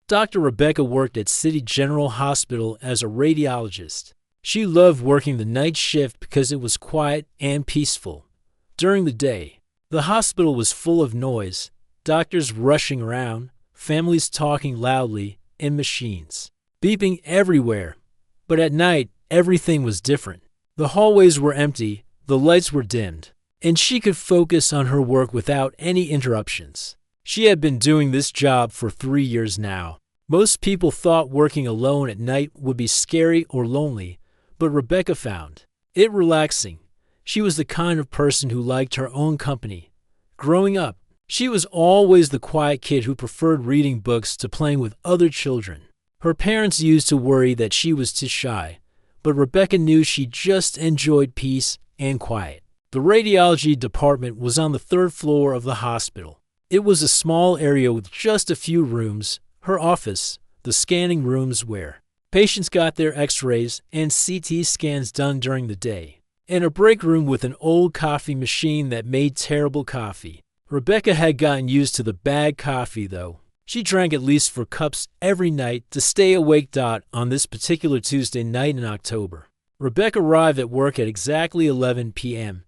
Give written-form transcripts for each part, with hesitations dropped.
Dr. Rebecca worked at City General Hospital as a radiologist. She loved working the night shift because it was quiet and peaceful. During the day, the hospital was full of noise, doctors rushing around, families talking loudly, and machines beeping everywhere. But at night, everything was different. The hallways were empty, the lights were dimmed, and she could focus on her work without any interruptions. She had been doing this job for 3 years now. Most people thought working alone at night would be scary or lonely, but Rebecca found it relaxing. She was the kind of person who liked her own company. Growing up, she was always the quiet kid who preferred reading books to playing with other children. Her parents used to worry that she was too shy, but Rebecca knew she just enjoyed peace and quiet. The radiology department was on the 3rd floor of the hospital. It was a small area with just a few rooms, her office, the scanning rooms where patients got their x-rays and CT scans done during the day, and a break room with an old coffee machine that made terrible coffee. Rebecca had gotten used to the bad coffee, though. She drank at least 4 cups every night to stay awake. On this particular Tuesday night in October, Rebecca arrived at work at exactly 11 p.m.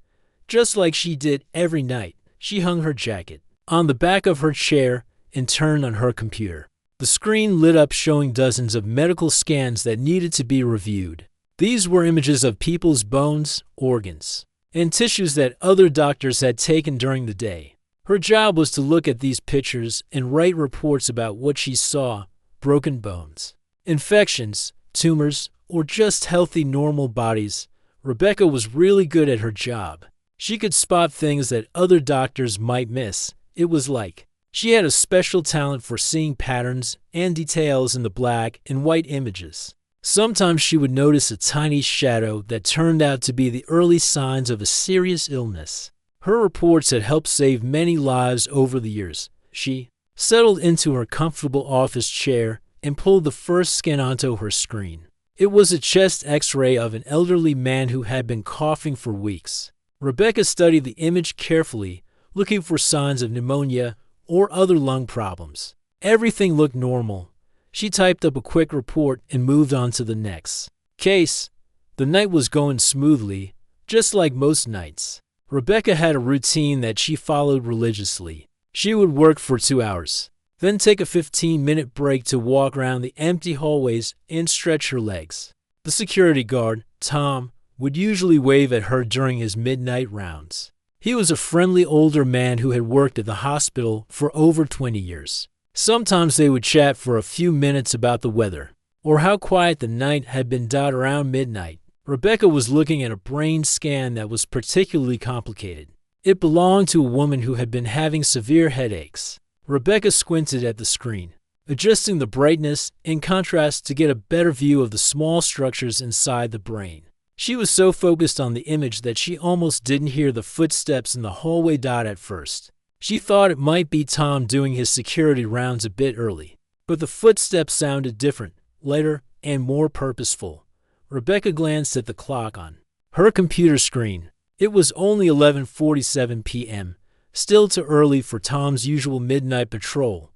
Just like she did every night, she hung her jacket on the back of her chair and turned on her computer. The screen lit up showing dozens of medical scans that needed to be reviewed. These were images of people's bones, organs, and tissues that other doctors had taken during the day. Her job was to look at these pictures and write reports about what she saw: broken bones, infections, tumors, or just healthy, normal bodies. Rebecca was really good at her job. She could spot things that other doctors might miss. It was like she had a special talent for seeing patterns and details in the black and white images. Sometimes she would notice a tiny shadow that turned out to be the early signs of a serious illness. Her reports had helped save many lives over the years. She settled into her comfortable office chair and pulled the first scan onto her screen. It was a chest x-ray of an elderly man who had been coughing for weeks. Rebecca studied the image carefully, looking for signs of pneumonia or other lung problems. Everything looked normal. She typed up a quick report and moved on to the next case. The night was going smoothly, just like most nights. Rebecca had a routine that she followed religiously. She would work for 2 hours, then take a 15-minute break to walk around the empty hallways and stretch her legs. The security guard, Tom, would usually wave at her during his midnight rounds. He was a friendly older man who had worked at the hospital for over 20 years. Sometimes they would chat for a few minutes about the weather or how quiet the night had been. Around midnight, Rebecca was looking at a brain scan that was particularly complicated. It belonged to a woman who had been having severe headaches. Rebecca squinted at the screen, adjusting the brightness and contrast to get a better view of the small structures inside the brain. She was so focused on the image that she almost didn't hear the footsteps in the hallway. At first, she thought it might be Tom doing his security rounds a bit early, but the footsteps sounded different, lighter, and more purposeful. Rebecca glanced at the clock on her computer screen. It was only 11:47 p.m., still too early for Tom's usual midnight patrol.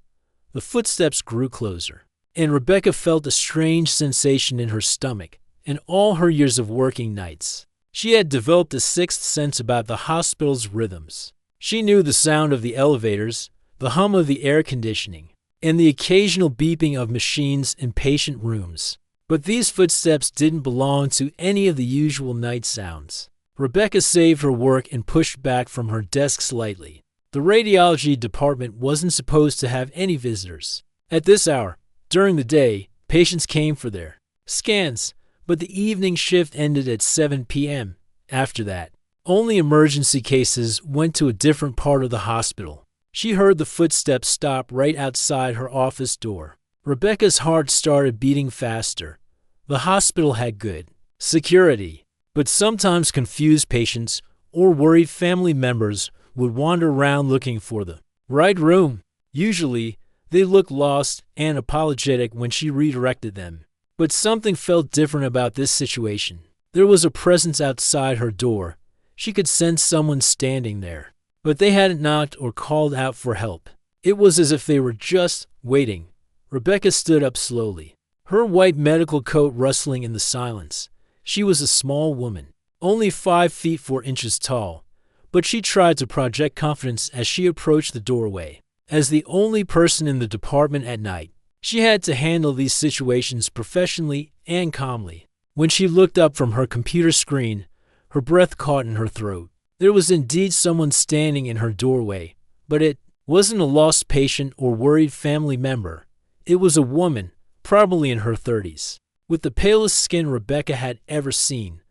The footsteps grew closer, and Rebecca felt a strange sensation in her stomach. In all her years of working nights, she had developed a sixth sense about the hospital's rhythms. She knew the sound of the elevators, the hum of the air conditioning, and the occasional beeping of machines in patient rooms. But these footsteps didn't belong to any of the usual night sounds. Rebecca saved her work and pushed back from her desk slightly. The radiology department wasn't supposed to have any visitors at this hour. During the day, patients came for their scans, but the evening shift ended at 7 p.m. After that, only emergency cases went to a different part of the hospital. She heard the footsteps stop right outside her office door. Rebecca's heart started beating faster. The hospital had good security, but sometimes confused patients or worried family members would wander around looking for the right room. Usually, they looked lost and apologetic when she redirected them. But something felt different about this situation. There was a presence outside her door. She could sense someone standing there, but they hadn't knocked or called out for help. It was as if they were just waiting, Rebecca stood up slowly, her white medical coat rustling in the silence. She was a small woman, only 5 feet 4 inches tall, but she tried to project confidence as she approached the doorway. As the only person in the department at night, she had to handle these situations professionally and calmly. When she looked up from her computer screen, her breath caught in her throat. There was indeed someone standing in her doorway, but it wasn't a lost patient or worried family member. It was a woman, probably in her 30s, with the palest skin Rebecca had ever seen.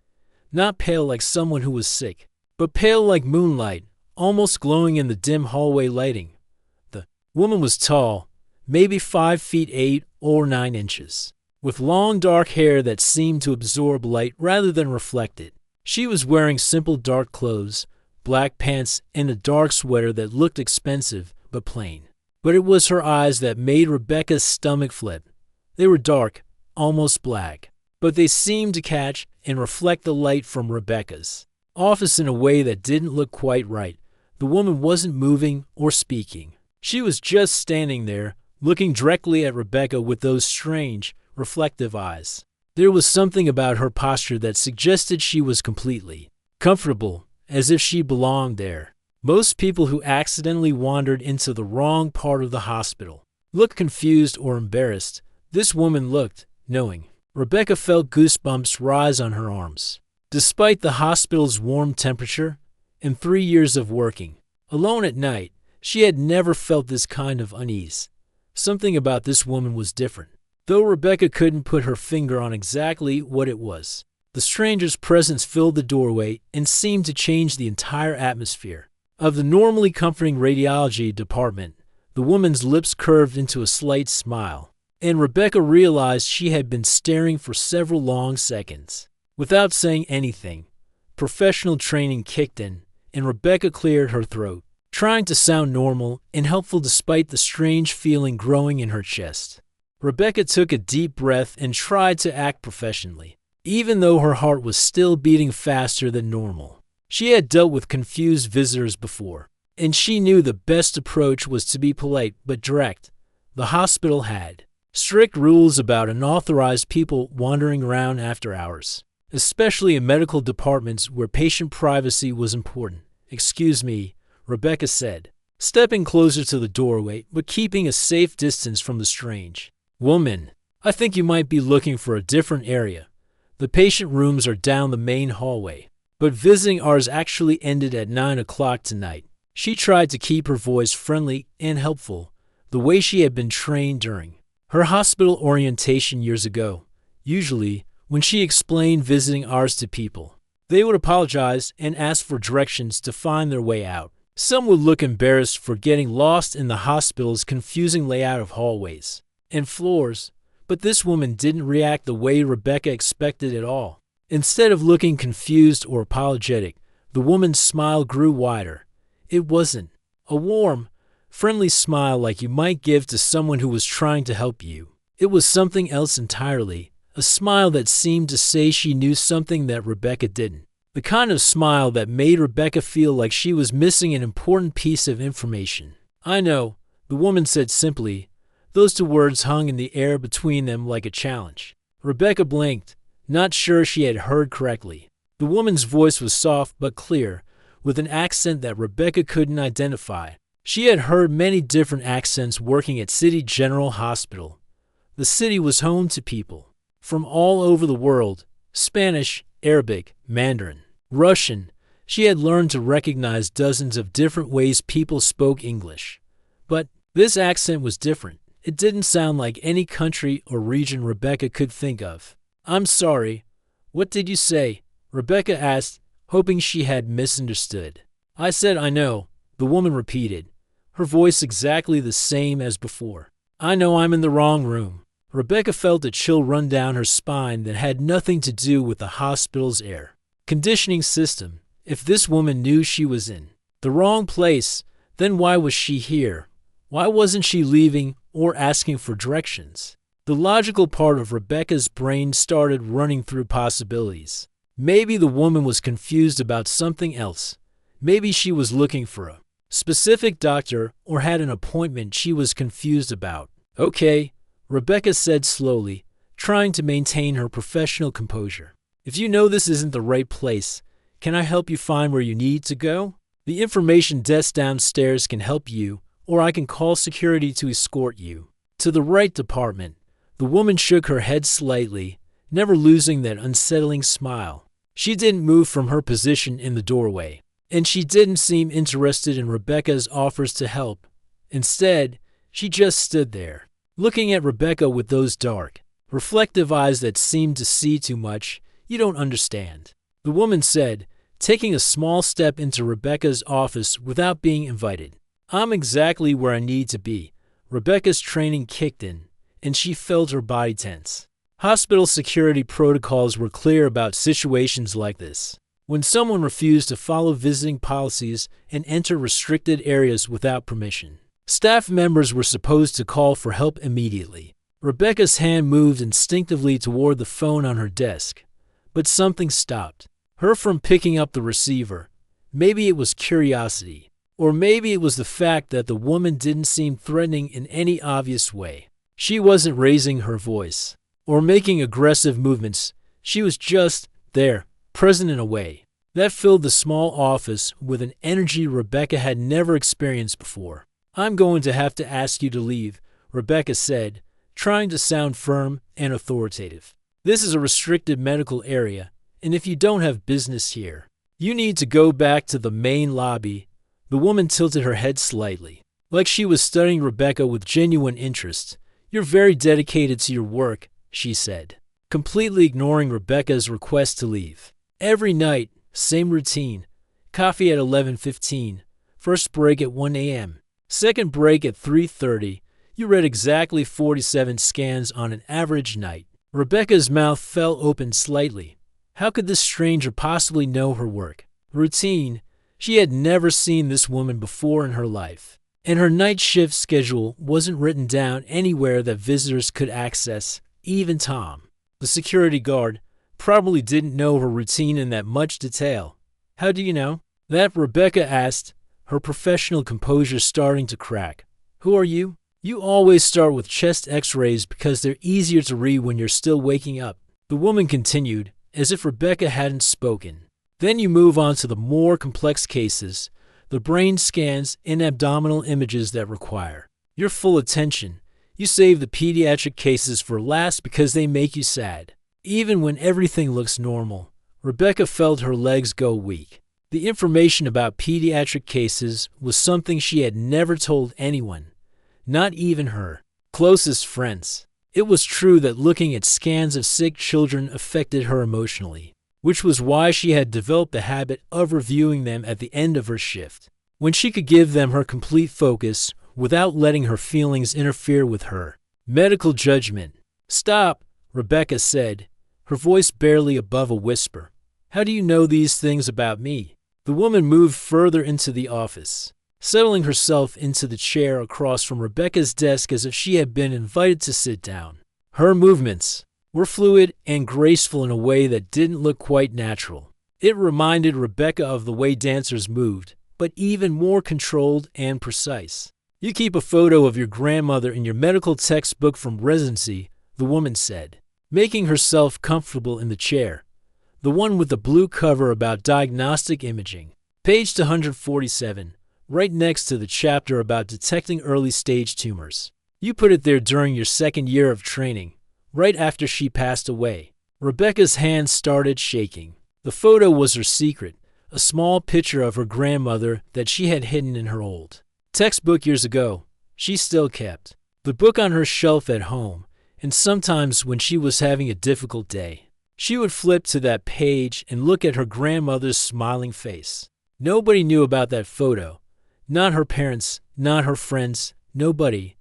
Not pale like someone who was sick, but pale like moonlight, almost glowing in the dim hallway lighting. The woman was tall, maybe 5 feet 8 or 9 inches, with long dark hair that seemed to absorb light rather than reflect it. She was wearing simple dark clothes, black pants, and a dark sweater that looked expensive but plain. But it was her eyes that made Rebecca's stomach flip. They were dark, almost black, but they seemed to catch and reflect the light from Rebecca's office in a way that didn't look quite right. The woman wasn't moving or speaking. She was just standing there, looking directly at Rebecca with those strange, reflective eyes. There was something about her posture that suggested she was completely comfortable, as if she belonged there. Most people who accidentally wandered into the wrong part of the hospital looked confused or embarrassed. This woman looked knowing. Rebecca felt goosebumps rise on her arms. Despite the hospital's warm temperature and 3 years of working alone at night, she had never felt this kind of unease. Something about this woman was different, though Rebecca couldn't put her finger on exactly what it was. The stranger's presence filled the doorway and seemed to change the entire atmosphere of the normally comforting radiology department. The woman's lips curved into a slight smile, and Rebecca realized she had been staring for several long seconds. Without saying anything, professional training kicked in, and Rebecca cleared her throat, trying to sound normal and helpful despite the strange feeling growing in her chest. Rebecca took a deep breath and tried to act professionally, even though her heart was still beating faster than normal. She had dealt with confused visitors before, and she knew the best approach was to be polite but direct. The hospital had strict rules about unauthorized people wandering around after hours, especially in medical departments where patient privacy was important. "Excuse me," Rebecca said, stepping closer to the doorway but keeping a safe distance from the strange woman. "I think you might be looking for a different area. The patient rooms are down the main hallway, but visiting hours actually ended at 9 o'clock tonight." She tried to keep her voice friendly and helpful, the way she had been trained during her hospital orientation years ago. Usually, when she explained visiting hours to people, they would apologize and ask for directions to find their way out. Some would look embarrassed for getting lost in the hospital's confusing layout of hallways and floors, but this woman didn't react the way Rebecca expected at all. Instead of looking confused or apologetic, the woman's smile grew wider. It wasn't a warm, friendly smile like you might give to someone who was trying to help you. It was something else entirely, a smile that seemed to say she knew something that Rebecca didn't. The kind of smile that made Rebecca feel like she was missing an important piece of information. "I know," the woman said simply. Those two words hung in the air between them like a challenge. Rebecca blinked, not sure she had heard correctly. The woman's voice was soft but clear, with an accent that Rebecca couldn't identify. She had heard many different accents working at City General Hospital. The city was home to people from all over the world: Spanish, Arabic, Mandarin, Russian. She had learned to recognize dozens of different ways people spoke English. But this accent was different. It didn't sound like any country or region Rebecca could think of. "I'm sorry. What did you say?" Rebecca asked, hoping she had misunderstood. "I said I know," the woman repeated, her voice exactly the same as before. "I know I'm in the wrong room." Rebecca felt a chill run down her spine that had nothing to do with the hospital's air conditioning system. If this woman knew she was in the wrong place, then why was she here? Why wasn't she leaving or asking for directions? The logical part of Rebecca's brain started running through possibilities. Maybe the woman was confused about something else. Maybe she was looking for a specific doctor or had an appointment she was confused about. "Okay, Rebecca said slowly, trying to maintain her professional composure. If you know this isn't the right place, can I help you find where you need to go? The information desk downstairs can help you, or I can call security to escort you to the right department. The woman shook her head slightly, never losing that unsettling smile. She didn't move from her position in the doorway, and she didn't seem interested in Rebecca's offers to help. Instead, she just stood there, looking at Rebecca with those dark, reflective eyes that seemed to see too much. You don't understand, the woman said, taking a small step into Rebecca's office without being invited. I'm exactly where I need to be. Rebecca's training kicked in, and she felt her body tense. Hospital security protocols were clear about situations like this. When someone refused to follow visiting policies and enter restricted areas without permission, staff members were supposed to call for help immediately. Rebecca's hand moved instinctively toward the phone on her desk, but something stopped her from picking up the receiver. Maybe it was curiosity, or maybe it was the fact that the woman didn't seem threatening in any obvious way. She wasn't raising her voice or making aggressive movements. She was just there, present in a way that filled the small office with an energy Rebecca had never experienced before. I'm going to have to ask you to leave, Rebecca said, trying to sound firm and authoritative. This is a restricted medical area, and if you don't have business here, you need to go back to the main lobby. The woman tilted her head slightly, like she was studying Rebecca with genuine interest. You're very dedicated to your work, she said, completely ignoring Rebecca's request to leave. Every night, same routine. Coffee at 11:15, first break at 1 a.m., second break at 3:30. You read exactly 47 scans on an average night. Rebecca's mouth fell open slightly. How could this stranger possibly know her work? Routine. She had never seen this woman before in her life, and her night shift schedule wasn't written down anywhere that visitors could access. Even Tom, the security guard, probably didn't know her routine in that much detail. How do you know? That, Rebecca asked, her professional composure starting to crack. Who are you? You always start with chest x-rays because they're easier to read when you're still waking up. The woman continued, as if Rebecca hadn't spoken. Then you move on to the more complex cases, the brain scans and abdominal images that require your full attention. You save the pediatric cases for last because they make you sad. Even when everything looks normal, Rebecca felt her legs go weak. The information about pediatric cases was something she had never told anyone, not even her closest friends. It was true that looking at scans of sick children affected her emotionally, which was why she had developed the habit of reviewing them at the end of her shift, when she could give them her complete focus without letting her feelings interfere with her medical judgment. Stop, Rebecca said, her voice barely above a whisper. How do you know these things about me? The woman moved further into the office, settling herself into the chair across from Rebecca's desk as if she had been invited to sit down. Her movements were fluid and graceful in a way that didn't look quite natural. It reminded Rebecca of the way dancers moved, but even more controlled and precise. You keep a photo of your grandmother in your medical textbook from residency, the woman said, making herself comfortable in the chair. The one with the blue cover about diagnostic imaging. Page 247, right next to the chapter about detecting early-stage tumors. You put it there during your second year of training, right after she passed away. Rebecca's hands started shaking. The photo was her secret, a small picture of her grandmother that she had hidden in her old textbook years ago. She still kept the book on her shelf at home, and sometimes when she was having a difficult day, she would flip to that page and look at her grandmother's smiling face. Nobody knew about that photo. Not her parents, not her friends, nobody.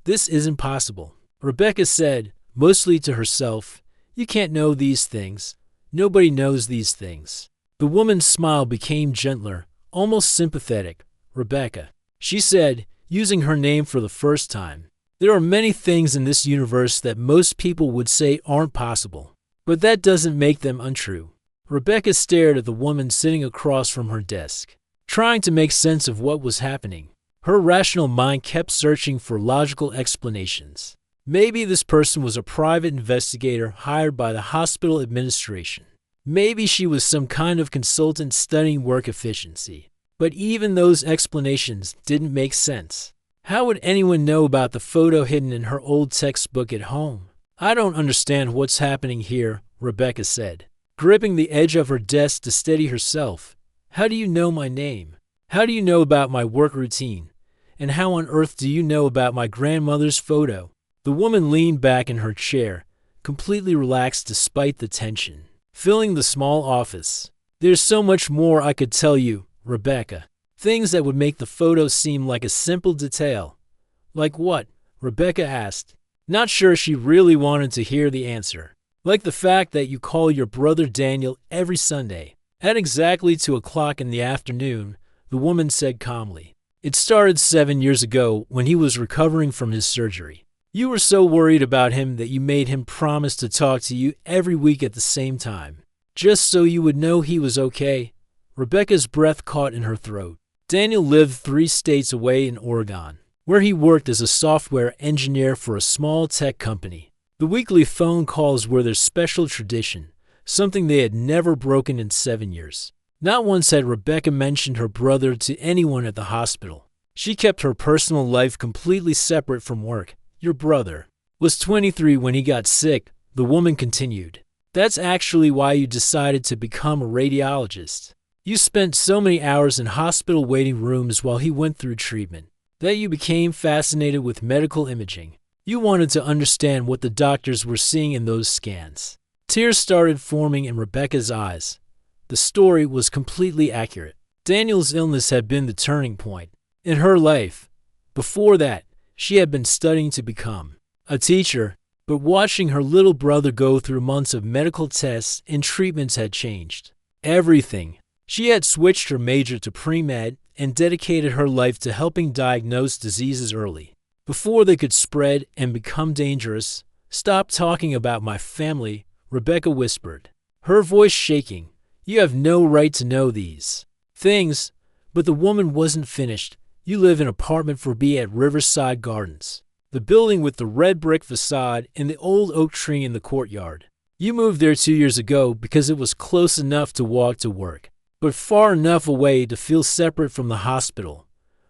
This isn't possible, Rebecca said, mostly to herself. You can't know these things. Nobody knows these things. The woman's smile became gentler, almost sympathetic. Rebecca, she said, using her name for the first time. There are many things in this universe that most people would say aren't possible, but that doesn't make them untrue. Rebecca stared at the woman sitting across from her desk, trying to make sense of what was happening. Her rational mind kept searching for logical explanations. Maybe this person was a private investigator hired by the hospital administration. Maybe she was some kind of consultant studying work efficiency. But even those explanations didn't make sense. How would anyone know about the photo hidden in her old textbook at home? I don't understand what's happening here, Rebecca said, gripping the edge of her desk to steady herself. How do you know my name? How do you know about my work routine? And how on earth do you know about my grandmother's photo? The woman leaned back in her chair, completely relaxed despite the tension, filling the small office. There's so much more I could tell you, Rebecca. Things that would make the photo seem like a simple detail. Like what? Rebecca asked, not sure she really wanted to hear the answer. Like the fact that you call your brother Daniel every Sunday. At exactly 2 o'clock in the afternoon, the woman said calmly. It started 7 years ago when he was recovering from his surgery. You were so worried about him that you made him promise to talk to you every week at the same time, just so you would know he was okay. Rebecca's breath caught in her throat. Daniel lived 3 states away in Oregon, where he worked as a software engineer for a small tech company. The weekly phone calls were their special tradition, something they had never broken in 7 years. Not once had Rebecca mentioned her brother to anyone at the hospital. She kept her personal life completely separate from work. Your brother was 23 when he got sick, the woman continued. That's actually why you decided to become a radiologist. You spent so many hours in hospital waiting rooms while he went through treatment that you became fascinated with medical imaging. You wanted to understand what the doctors were seeing in those scans. Tears started forming in Rebecca's eyes. The story was completely accurate. Daniel's illness had been the turning point in her life. Before that, she had been studying to become a teacher, but watching her little brother go through months of medical tests and treatments had changed everything. She had switched her major to pre-med and dedicated her life to helping diagnose diseases early, before they could spread and become dangerous. Stop talking about my family, Rebecca whispered, her voice shaking. You have no right to know these things. But the woman wasn't finished. You live in apartment 4B at Riverside Gardens, the building with the red brick facade and the old oak tree in the courtyard. You moved there 2 years ago because it was close enough to walk to work, but far enough away to feel separate from the hospital.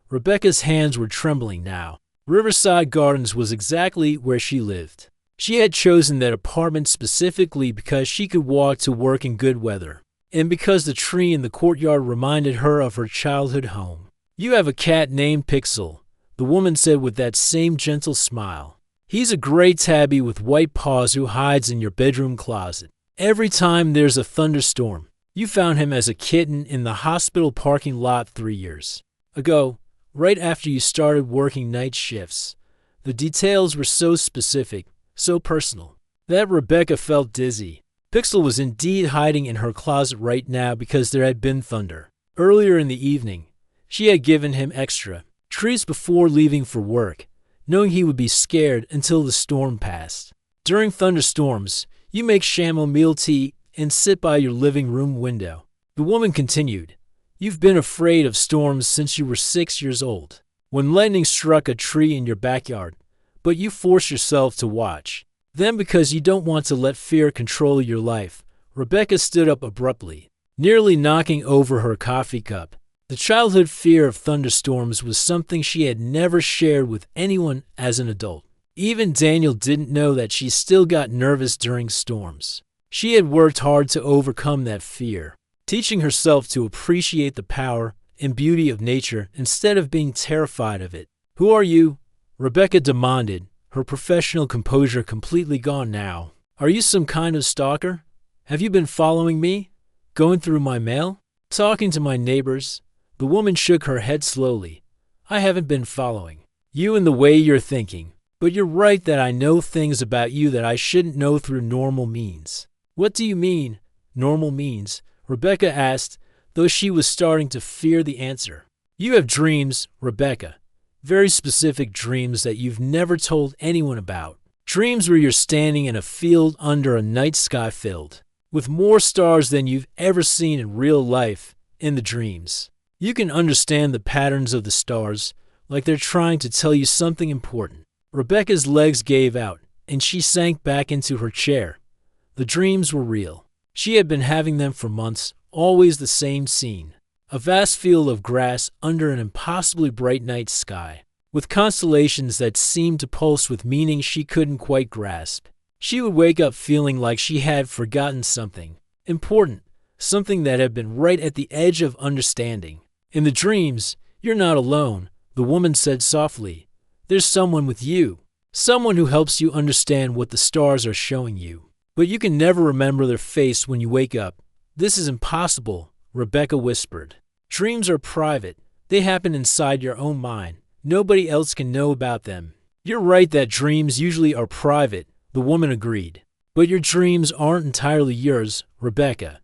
Rebecca's hands were trembling now. Riverside Gardens was exactly where she lived. She had chosen that apartment specifically because she could walk to work in good weather, and because the tree in the courtyard reminded her of her childhood home. You have a cat named Pixel, the woman said with that same gentle smile. He's a gray tabby with white paws who hides in your bedroom closet. Every time there's a thunderstorm, you found him as a kitten in the hospital parking lot 3 years ago, right after you started working night shifts. The details were so specific, so personal, that Rebecca felt dizzy. Pixel was indeed hiding in her closet right now because there had been thunder. Earlier in the evening, she had given him extra treats before leaving for work, knowing he would be scared until the storm passed. During thunderstorms, you make chamomile tea and sit by your living room window. The woman continued. You've been afraid of storms since you were 6 years old, when lightning struck a tree in your backyard, but you forced yourself to watch. Then, because you don't want to let fear control your life, Rebecca stood up abruptly, nearly knocking over her coffee cup. The childhood fear of thunderstorms was something she had never shared with anyone as an adult. Even Daniel didn't know that she still got nervous during storms. She had worked hard to overcome that fear, teaching herself to appreciate the power and beauty of nature instead of being terrified of it. Who are you? Rebecca demanded, her professional composure completely gone now. Are you some kind of stalker? Have you been following me? Going through my mail? Talking to my neighbors? The woman shook her head slowly. I haven't been following you in the way you're thinking, but you're right that I know things about you that I shouldn't know through normal means. What do you mean, normal means? Rebecca asked, though she was starting to fear the answer. You have dreams, Rebecca. Very specific dreams that you've never told anyone about. Dreams where you're standing in a field under a night sky filled with more stars than you've ever seen in real life. In the dreams, you can understand the patterns of the stars, like they're trying to tell you something important. Rebecca's legs gave out, and she sank back into her chair. The dreams were real. She had been having them for months, always the same scene. A vast field of grass under an impossibly bright night sky, with constellations that seemed to pulse with meaning she couldn't quite grasp. She would wake up feeling like she had forgotten something important, something that had been right at the edge of understanding. In the dreams, "You're not alone," the woman said softly. "There's someone with you, someone who helps you understand what the stars are showing you. But you can never remember their face when you wake up." "This is impossible," Rebecca whispered. "Dreams are private. They happen inside your own mind. Nobody else can know about them." "You're right that dreams usually are private," the woman agreed. "But your dreams aren't entirely yours, Rebecca.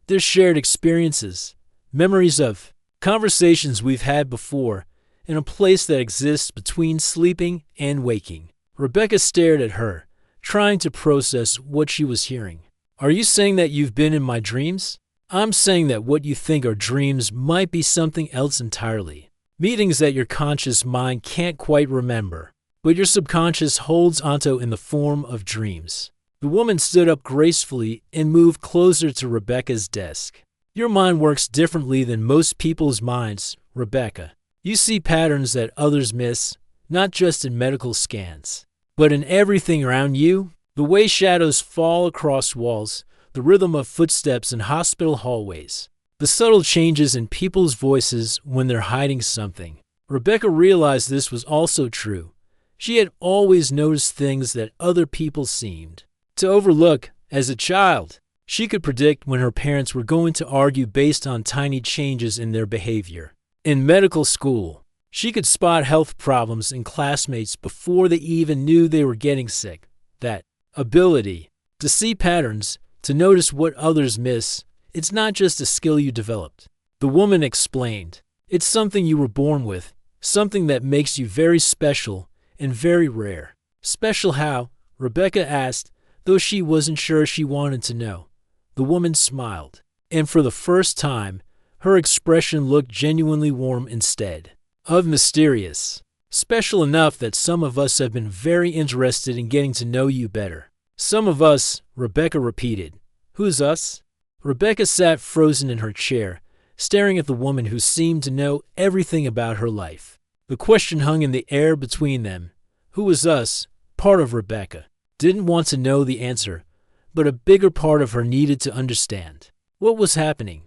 They're shared experiences, memories of conversations we've had before, in a place that exists between sleeping and waking." Rebecca stared at her, trying to process what she was hearing. "Are you saying that you've been in my dreams?" "I'm saying that what you think are dreams might be something else entirely. Meetings that your conscious mind can't quite remember, but your subconscious holds onto in the form of dreams." The woman stood up gracefully and moved closer to Rebecca's desk. "Your mind works differently than most people's minds, Rebecca. You see patterns that others miss, not just in medical scans, but in everything around you. The way shadows fall across walls, the rhythm of footsteps in hospital hallways, the subtle changes in people's voices when they're hiding something." Rebecca realized this was also true. She had always noticed things that other people seemed to overlook. As a child, she could predict when her parents were going to argue based on tiny changes in their behavior. In medical school, she could spot health problems in classmates before they even knew they were getting sick. That ability to see patterns, to notice what others miss, it's not just a skill you developed. The woman explained. It's something you were born with, something that makes you very special and very rare. "Special how?" Rebecca asked, though she wasn't sure she wanted to know. The woman smiled, and for the first time, her expression looked genuinely warm instead of mysterious. "Special enough that some of us have been very interested in getting to know you better." "Some of us," Rebecca repeated. "Who's us?" Rebecca sat frozen in her chair, staring at the woman who seemed to know everything about her life. The question hung in the air between them. Who was us? Part of Rebecca didn't want to know the answer, but a bigger part of her needed to understand. What was happening?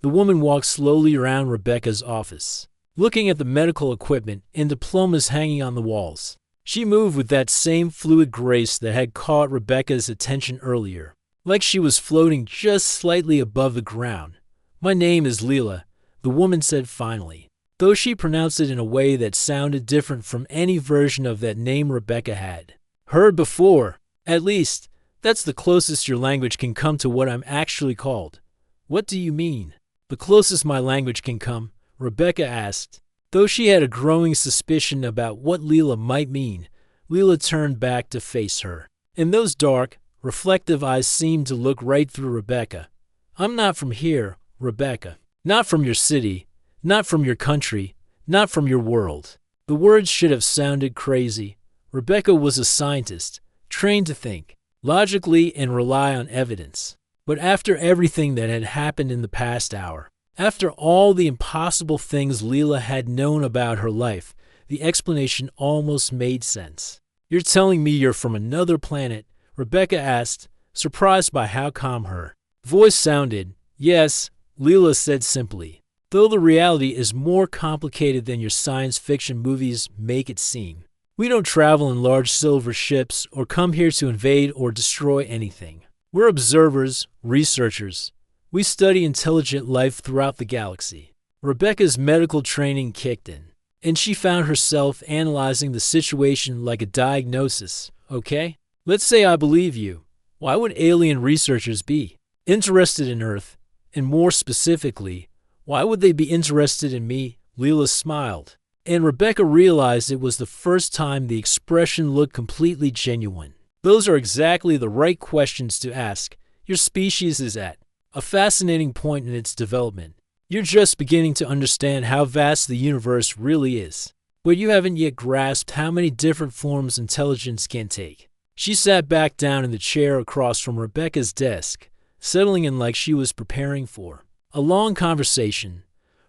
The woman walked slowly around Rebecca's office, looking at the medical equipment and diplomas hanging on the walls. She moved with that same fluid grace that had caught Rebecca's attention earlier, like she was floating just slightly above the ground. "My name is Leela," the woman said finally, though she pronounced it in a way that sounded different from any version of that name Rebecca had heard before. "At least, that's the closest your language can come to what I'm actually called." "What do you mean?" "The closest my language can come," Rebecca asked. Though she had a growing suspicion about what Leela might mean, Leela turned back to face her, and those dark, reflective eyes seemed to look right through Rebecca. "I'm not from here, Rebecca. Not from your city, not from your country, not from your world." The words should have sounded crazy. Rebecca was a scientist, trained to think logically and rely on evidence. But after everything that had happened in the past hour, after all the impossible things Leela had known about her life, the explanation almost made sense. "You're telling me you're from another planet?" Rebecca asked, surprised by how calm her voice sounded. "Yes," Leela said simply, "though the reality is more complicated than your science fiction movies make it seem. We don't travel in large silver ships or come here to invade or destroy anything. We're observers, researchers. We study intelligent life throughout the galaxy." Rebecca's medical training kicked in, and she found herself analyzing the situation like a diagnosis. "Okay, let's say I believe you. Why would alien researchers be interested in Earth? And more specifically, why would they be interested in me?" Leela smiled, and Rebecca realized it was the first time the expression looked completely genuine. "Those are exactly the right questions to ask. Your species is at a fascinating point in its development. You're just beginning to understand how vast the universe really is. but you haven't yet grasped how many different forms intelligence can take. She sat back down in the chair across from Rebecca's desk, settling in like she was preparing for a long conversation.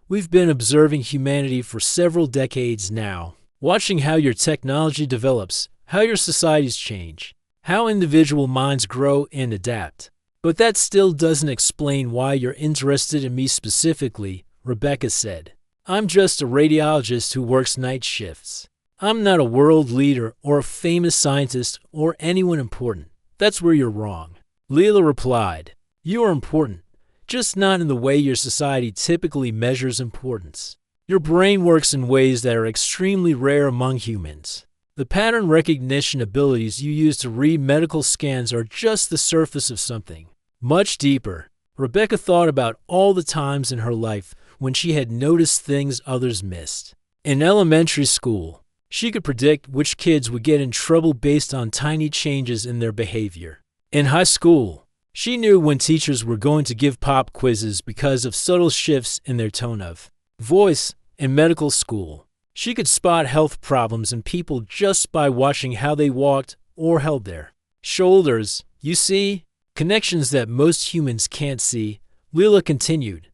We've been observing humanity for several decades now, watching how your technology develops, how your societies change, how individual minds grow and adapt. But that still doesn't explain why you're interested in me specifically, Rebecca said. I'm just a radiologist who works night shifts. I'm not a world leader or a famous scientist or anyone important. That's where you're wrong. Leela replied, You are important, just not in the way your society typically measures importance. Your brain works in ways that are extremely rare among humans. The pattern recognition abilities you use to read medical scans are just the surface of something much deeper. Rebecca thought about all the times in her life when she had noticed things others missed. In elementary school, she could predict which kids would get in trouble based on tiny changes in their behavior. In high school, she knew when teachers were going to give pop quizzes because of subtle shifts in their tone of voice. In medical school, she could spot health problems in people just by watching how they walked or held their shoulders. You see, connections that most humans can't see, Leela continued.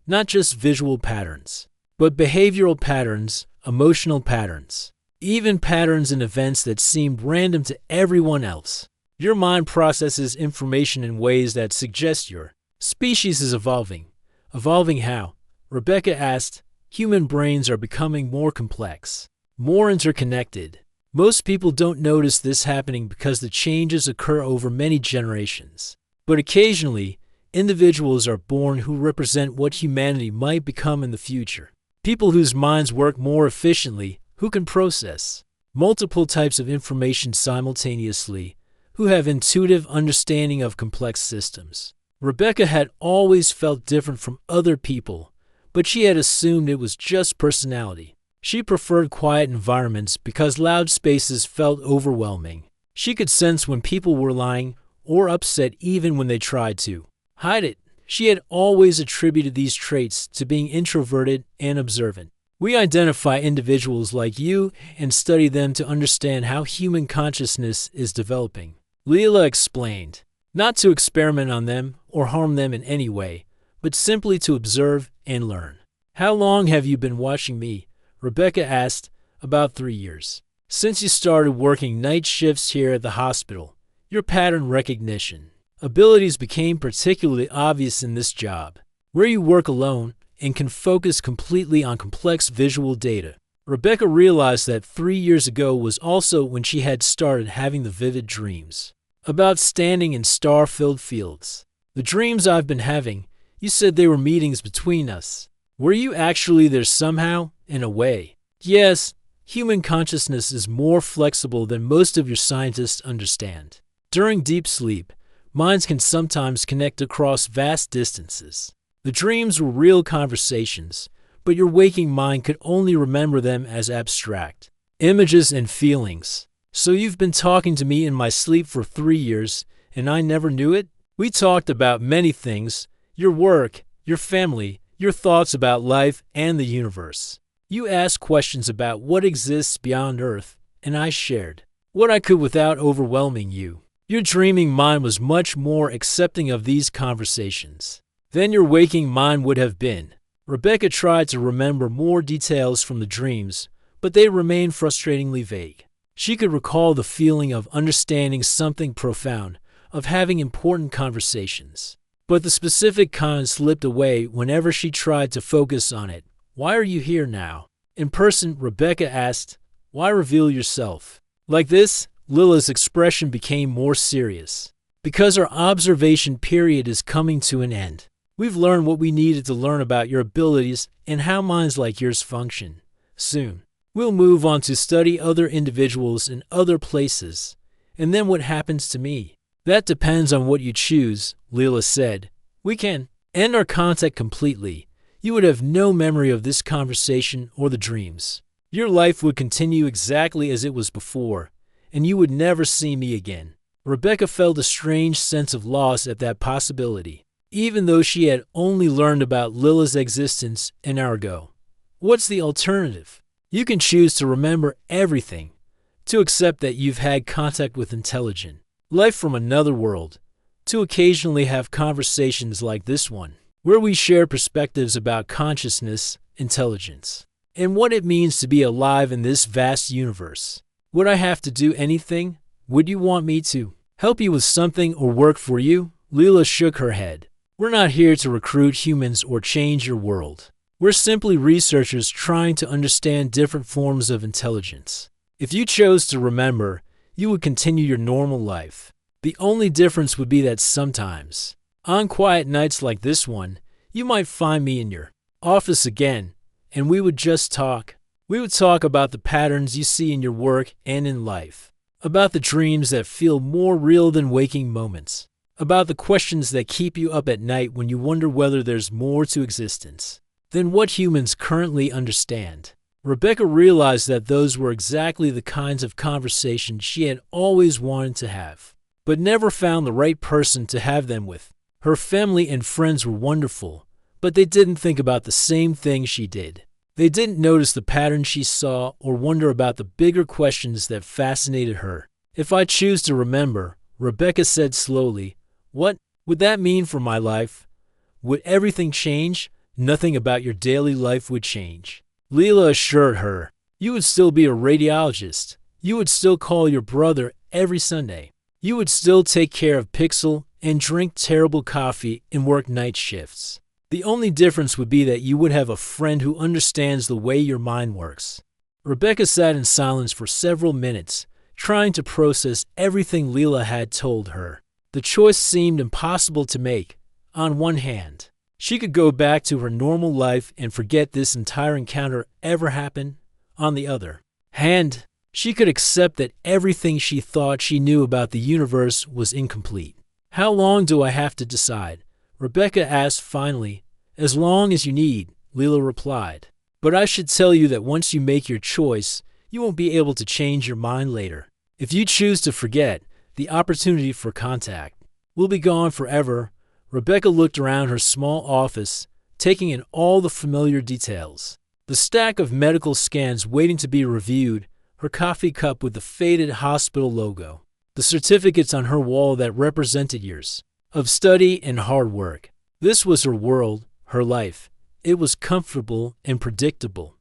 Not just visual patterns, but behavioral patterns, emotional patterns, even patterns in events that seemed random to everyone else. Your mind processes information in ways that suggest your species is evolving. Evolving how? Rebecca asked. Human brains are becoming more complex, more interconnected. Most people don't notice this happening because the changes occur over many generations. But occasionally, individuals are born who represent what humanity might become in the future. People whose minds work more efficiently, who can process multiple types of information simultaneously, who have intuitive understanding of complex systems. Rebecca had always felt different from other people, but she had assumed it was just personality. She preferred quiet environments because loud spaces felt overwhelming. She could sense when people were lying or upset even when they tried to hide it. She had always attributed these traits to being introverted and observant. We identify individuals like you and study them to understand how human consciousness is developing. Leela explained, not to experiment on them or harm them in any way, but simply to observe and learn. How long have you been watching me? Rebecca asked. About 3 years. Since you started working night shifts here at the hospital, your pattern recognition abilities became particularly obvious in this job, where you work alone and can focus completely on complex visual data. Rebecca realized that 3 years ago was also when she had started having the vivid dreams about standing in star-filled fields. The dreams I've been having, you said they were meetings between us. Were you actually there somehow, in a way? Yes, human consciousness is more flexible than most of your scientists understand. During deep sleep, minds can sometimes connect across vast distances. The dreams were real conversations, but your waking mind could only remember them as abstract images and feelings. So you've been talking to me in my sleep for 3 years, and I never knew it? We talked about many things, your work, your family, your thoughts about life and the universe. You asked questions about what exists beyond Earth, and I shared what I could without overwhelming you. Your dreaming mind was much more accepting of these conversations than your waking mind would have been. Rebecca tried to remember more details from the dreams, but they remained frustratingly vague. She could recall the feeling of understanding something profound, of having important conversations. But the specific kind slipped away whenever she tried to focus on it. Why are you here now? In person, Rebecca asked, Why reveal yourself? Like this, Lila's expression became more serious. Because our observation period is coming to an end. We've learned what we needed to learn about your abilities and how minds like yours function. Soon, we'll move on to study other individuals in other places. And then what happens to me? That depends on what you choose, Leela said. We can end our contact completely. You would have no memory of this conversation or the dreams. Your life would continue exactly as it was before, and you would never see me again. Rebecca felt a strange sense of loss at that possibility, even though she had only learned about Lila's existence an hour ago. What's the alternative? You can choose to remember everything, to accept that you've had contact with intelligent life from another world, to occasionally have conversations like this one, where we share perspectives about consciousness, intelligence, and what it means to be alive in this vast universe. Would I have to do anything? Would you want me to help you with something or work for you? Leela shook her head. We're not here to recruit humans or change your world. We're simply researchers trying to understand different forms of intelligence. If you chose to remember, you would continue your normal life. The only difference would be that sometimes, on quiet nights like this one, you might find me in your office again, and we would just talk. We would talk about the patterns you see in your work and in life, about the dreams that feel more real than waking moments, about the questions that keep you up at night when you wonder whether there's more to existence than what humans currently understand. Rebecca realized that those were exactly the kinds of conversations she had always wanted to have, but never found the right person to have them with. Her family and friends were wonderful, but they didn't think about the same thing she did. They didn't notice the patterns she saw or wonder about the bigger questions that fascinated her. If I choose to remember, Rebecca said slowly, what would that mean for my life? Would everything change? Nothing about your daily life would change. Leela assured her, you would still be a radiologist. You would still call your brother every Sunday. You would still take care of Pixel and drink terrible coffee and work night shifts. The only difference would be that you would have a friend who understands the way your mind works. Rebecca sat in silence for several minutes, trying to process everything Leela had told her. The choice seemed impossible to make. On one hand, she could go back to her normal life and forget this entire encounter ever happened. On the other hand, she could accept that everything she thought she knew about the universe was incomplete. How long do I have to decide? Rebecca asked finally. As long as you need, Leela replied. But I should tell you that once you make your choice, you won't be able to change your mind later. If you choose to forget, the opportunity for contact will be gone forever. Rebecca looked around her small office, taking in all the familiar details. The stack of medical scans waiting to be reviewed, her coffee cup with the faded hospital logo, the certificates on her wall that represented years of study and hard work. This was her world, her life. It was comfortable and predictable,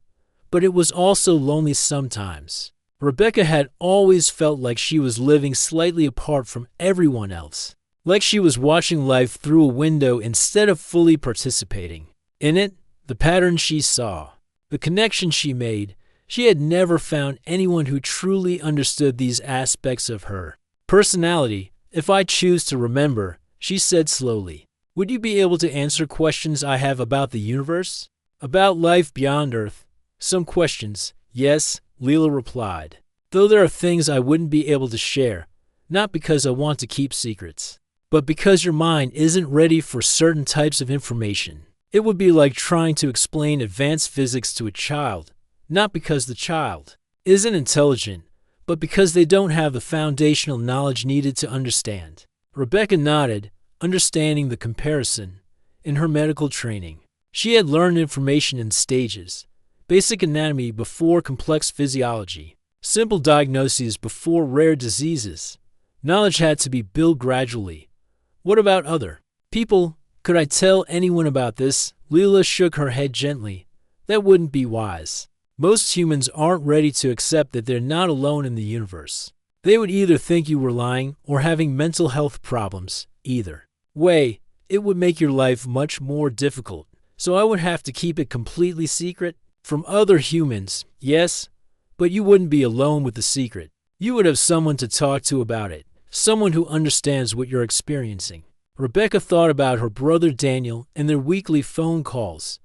but it was also lonely sometimes. Rebecca had always felt like she was living slightly apart from everyone else, like she was watching life through a window instead of fully participating in it. The pattern she saw, the connection she made, she had never found anyone who truly understood these aspects of her personality. If I choose to remember, she said slowly, would you be able to answer questions I have about the universe? About life beyond Earth? Some questions, yes, Leela replied. Though there are things I wouldn't be able to share, not because I want to keep secrets, but because your mind isn't ready for certain types of information. It would be like trying to explain advanced physics to a child, not because the child isn't intelligent, but because they don't have the foundational knowledge needed to understand. Rebecca nodded, understanding the comparison. In her medical training, she had learned information in stages: basic anatomy before complex physiology, simple diagnoses before rare diseases. Knowledge had to be built gradually. What about other people? Could I tell anyone about this? Leela shook her head gently. That wouldn't be wise. Most humans aren't ready to accept that they're not alone in the universe. They would either think you were lying or having mental health problems. Either way, it would make your life much more difficult. So I would have to keep it completely secret from other humans, yes, but you wouldn't be alone with the secret. You would have someone to talk to about it, someone who understands what you're experiencing. Rebecca thought about her brother Daniel and their weekly phone calls.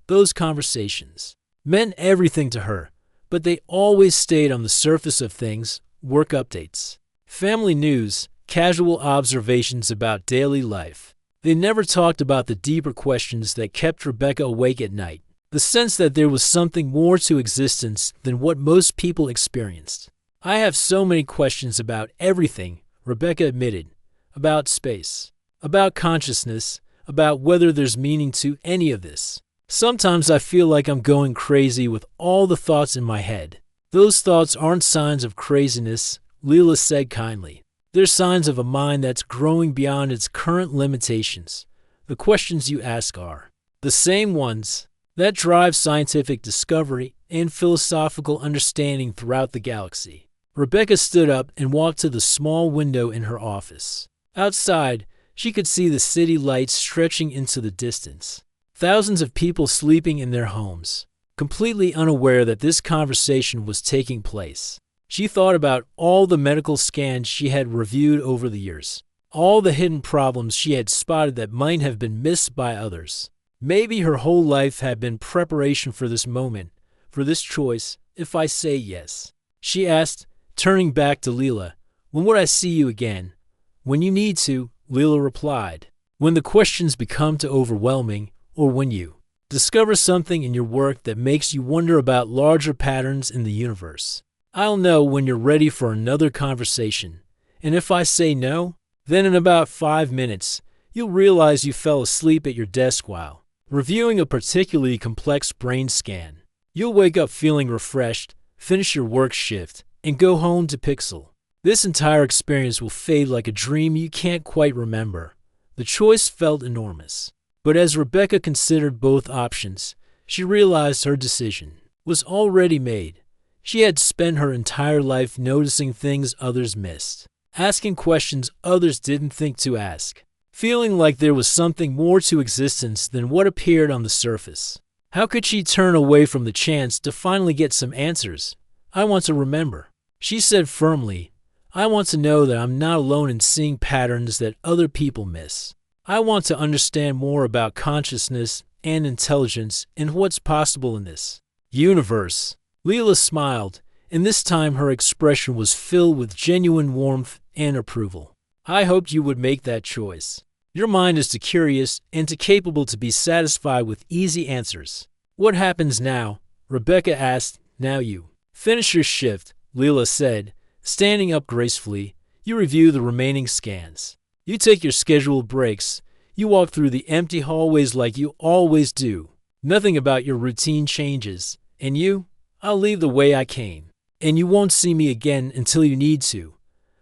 Those conversations meant everything to her, but they always stayed on the surface of things: work updates, family news, casual observations about daily life. They never talked about the deeper questions that kept Rebecca awake at night, the sense that there was something more to existence than what most people experienced. I have so many questions about everything, Rebecca admitted. About space, about consciousness, about whether there's meaning to any of this. Sometimes I feel like I'm going crazy with all the thoughts in my head. Those thoughts aren't signs of craziness, Leela said kindly. They're signs of a mind that's growing beyond its current limitations. The questions you ask are the same ones that drive scientific discovery and philosophical understanding throughout the galaxy. Rebecca stood up and walked to the small window in her office. Outside, she could see the city lights stretching into the distance. Thousands of people sleeping in their homes, completely unaware that this conversation was taking place. She thought about all the medical scans she had reviewed over the years, all the hidden problems she had spotted that might have been missed by others. Maybe her whole life had been preparation for this moment, for this choice, if I say yes. She asked, turning back to Leela, when would I see you again? When you need to, Leela replied. When the questions become too overwhelming, or when you discover something in your work that makes you wonder about larger patterns in the universe. I'll know when you're ready for another conversation. And if I say no, then in about 5 minutes, you'll realize you fell asleep at your desk while reviewing a particularly complex brain scan. You'll wake up feeling refreshed, finish your work shift, and go home to Pixel. This entire experience will fade like a dream you can't quite remember. The choice felt enormous. But as Rebecca considered both options, she realized her decision was already made. She had spent her entire life noticing things others missed, asking questions others didn't think to ask, feeling like there was something more to existence than what appeared on the surface. How could she turn away from the chance to finally get some answers? I want to remember, she said firmly. I want to know that I'm not alone in seeing patterns that other people miss. I want to understand more about consciousness and intelligence and what's possible in this universe. Leela smiled, and this time her expression was filled with genuine warmth and approval. I hoped you would make that choice. Your mind is too curious and too capable to be satisfied with easy answers. What happens now? Rebecca asked. Now you finish your shift, Leela said, standing up gracefully. You review the remaining scans. You take your scheduled breaks. You walk through the empty hallways like you always do. Nothing about your routine changes. And you? I'll leave the way I came. And you won't see me again until you need to.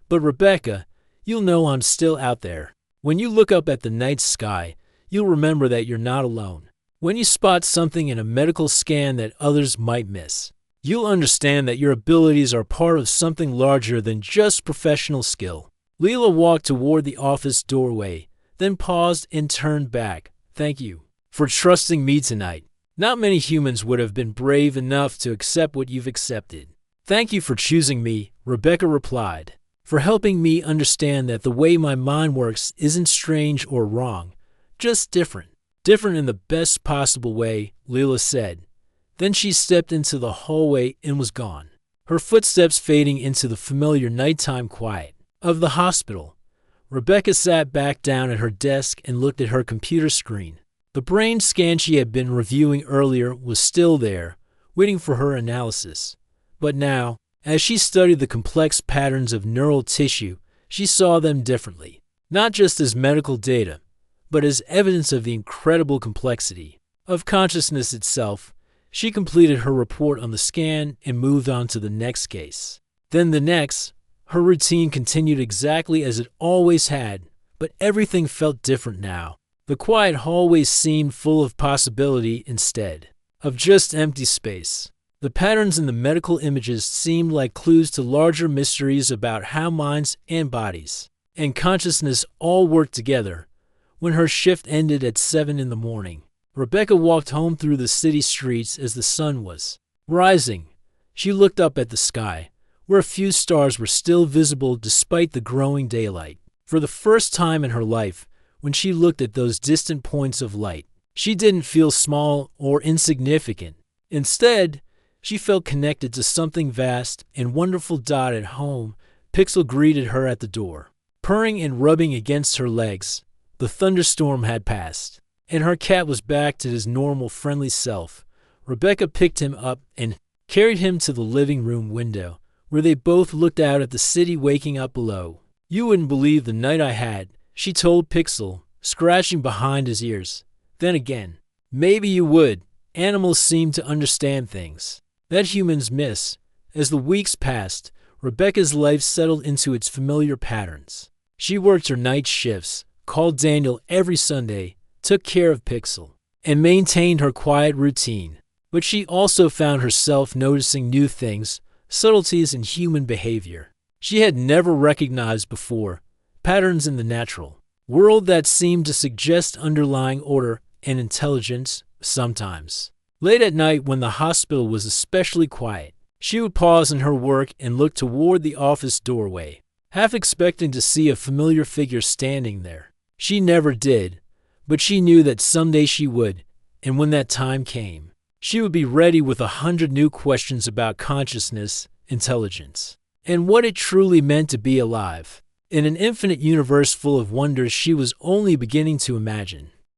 But Rebecca, you'll know I'm still out there. When you look up at the night sky, you'll remember that you're not alone. When you spot something in a medical scan that others might miss, you'll understand that your abilities are part of something larger than just professional skill. Leela walked toward the office doorway, then paused and turned back. Thank you for trusting me tonight. Not many humans would have been brave enough to accept what you've accepted. Thank you for choosing me, Rebecca replied, for helping me understand that the way my mind works isn't strange or wrong, just different. Different in the best possible way, Leela said. Then she stepped into the hallway and was gone, her footsteps fading into the familiar nighttime quiet of the hospital. Rebecca sat back down at her desk and looked at her computer screen. The brain scan she had been reviewing earlier was still there, waiting for her analysis. But now, as she studied the complex patterns of neural tissue, she saw them differently, not just as medical data, but as evidence of the incredible complexity of consciousness itself. She completed her report on the scan and moved on to the next case. Then the next. Her routine continued exactly as it always had, but everything felt different now. The quiet hallways seemed full of possibility instead of just empty space. The patterns in the medical images seemed like clues to larger mysteries about how minds and bodies and consciousness all work together. When her shift ended at 7 in the morning, Rebecca walked home through the city streets as the sun was rising. She looked up at the sky, where a few stars were still visible despite the growing daylight. For the first time in her life, when she looked at those distant points of light, she didn't feel small or insignificant. Instead, she felt connected to something vast and wonderful. At home, Pixel greeted her at the door, purring and rubbing against her legs. The thunderstorm had passed, and her cat was back to his normal friendly self. Rebecca picked him up and carried him to the living room window, where they both looked out at the city waking up below. You wouldn't believe the night I had, she told Pixel, scratching behind his ears. Then again, Maybe you would. Animals seem to understand things that humans miss. As the weeks passed, Rebecca's life settled into its familiar patterns. She worked her night shifts, called Daniel every Sunday, took care of Pixel, and maintained her quiet routine. But she also found herself noticing new things, subtleties in human behavior she had never recognized before, patterns in the natural world that seemed to suggest underlying order and intelligence sometimes. Late at night, when the hospital was especially quiet, she would pause in her work and look toward the office doorway, half expecting to see a familiar figure standing there. She never did, but she knew that someday she would, and when that time came, she would be ready with 100 new questions about consciousness, intelligence, and what it truly meant to be alive in an infinite universe full of wonders she was only beginning to imagine.